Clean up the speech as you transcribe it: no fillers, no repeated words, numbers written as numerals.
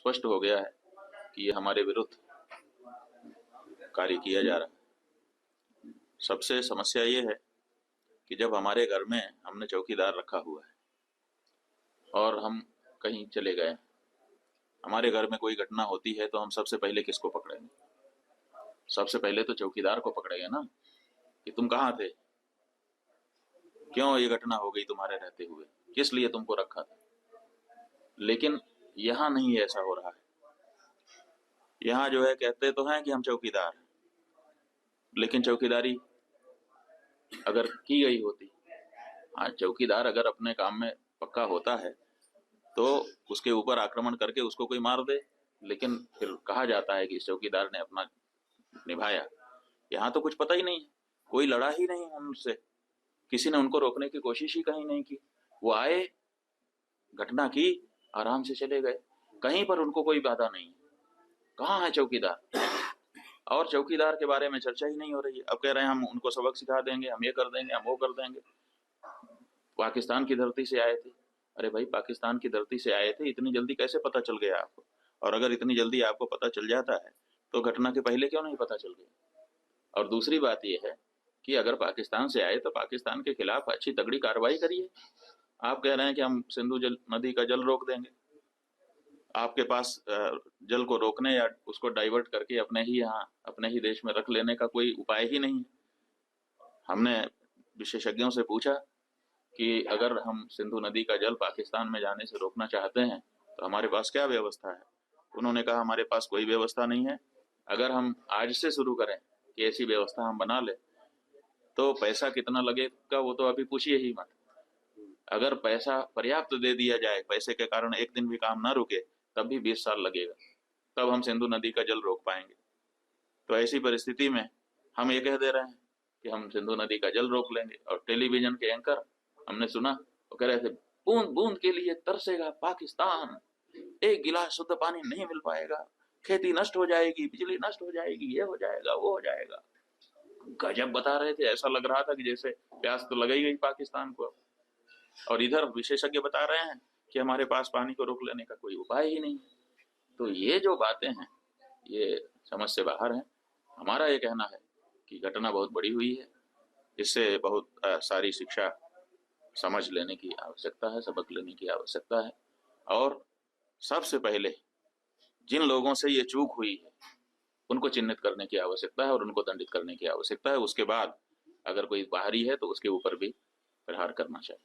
स्पष्ट हो गया है कि ये हमारे विरुद्ध कार्य किया जा रहा है। सबसे समस्या ये है कि जब हमारे घर में हमने चौकीदार रखा हुआ है और हम कहीं चले गए, हमारे घर में कोई घटना होती है तो हम सबसे पहले किसको पकड़ेंगे? सबसे पहले तो चौकीदार को पकड़ेंगे ना, कि तुम कहाँ थे, क्यों ये घटना हो गई तुम्हारे रहते हुए, किस लिए तुमको रखा था। लेकिन यहाँ नहीं ऐसा हो रहा है। यहाँ जो है कहते तो हैं कि हम चौकीदार हैं, लेकिन चौकीदारी अगर की गई होती, हाँ चौकीदार अगर अपने काम में पक्का होता है तो उसके ऊपर आक्रमण करके उसको कोई मार दे, लेकिन फिर कहा जाता है कि इस चौकीदार ने अपना निभाया। यहाँ तो कुछ पता ही नहीं है, कोई लड़ा ही नहीं उनसे, किसी ने उनको रोकने की कोशिश ही कहीं नहीं की। वो आए, घटना की, आराम से चले गए, कहीं पर उनको कोई बाधा नहीं। कहाँ है चौकीदार? और चौकीदार के बारे में चर्चा ही नहीं हो रही है। अब कह रहे हैं हम उनको सबक सिखा देंगे, हम ये कर देंगे, हम वो कर देंगे। पाकिस्तान की धरती से आए थे। अरे भाई, पाकिस्तान की धरती से आए थे, इतनी जल्दी कैसे पता चल गया आपको? और अगर इतनी जल्दी आपको पता चल जाता है तो घटना के पहले क्यों नहीं पता चल गया? और दूसरी बात यह है कि अगर पाकिस्तान से आए तो पाकिस्तान के खिलाफ अच्छी तगड़ी कार्रवाई करिए। आप कह रहे हैं कि हम सिंधु नदी का जल रोक देंगे। आपके पास जल को रोकने या उसको डाइवर्ट करके अपने ही यहाँ, अपने ही देश में रख लेने का कोई उपाय ही नहीं है। हमने विशेषज्ञों से पूछा कि अगर हम सिंधु नदी का जल पाकिस्तान में जाने से रोकना चाहते हैं तो हमारे पास क्या व्यवस्था है। उन्होंने कहा हमारे पास कोई व्यवस्था नहीं है। अगर हम आज से शुरू करें कि ऐसी व्यवस्था हम बना ले तो पैसा कितना लगेगा वो तो अभी पूछिए ही मत। अगर पैसा पर्याप्त दे दिया जाए, पैसे के कारण एक दिन भी काम ना रुके, तब भी 20 साल लगेगा, तब हम सिंधु नदी का जल रोक पाएंगे। तो ऐसी परिस्थिति में हम ये कह दे रहे हैं कि हम सिंधु नदी का जल रोक लेंगे। और टेलीविजन के एंकर हमने सुना, वो कह रहे थे बूंद बूंद के लिए तरसेगा पाकिस्तान, एक गिलास शुद्ध पानी नहीं मिल पाएगा, खेती नष्ट हो जाएगी, बिजली नष्ट हो जाएगी, ये हो जाएगा, वो हो जाएगा। गजब बता रहे थे, ऐसा लग रहा था कि जैसे प्यास तो लग ही गई पाकिस्तान को। और इधर विशेषज्ञ बता रहे हैं कि हमारे पास पानी को रोक लेने का कोई उपाय ही नहीं। तो ये जो बातें हैं ये समझ से बाहर है। हमारा ये कहना है कि घटना बहुत बड़ी हुई है, इससे बहुत सारी शिक्षा समझ लेने की आवश्यकता है, सबक लेने की आवश्यकता है। और सबसे पहले जिन लोगों से ये चूक हुई है उनको चिन्हित करने की आवश्यकता है और उनको दंडित करने की आवश्यकता है। उसके बाद अगर कोई बाहरी है तो उसके ऊपर भी प्रहार करना चाहिए।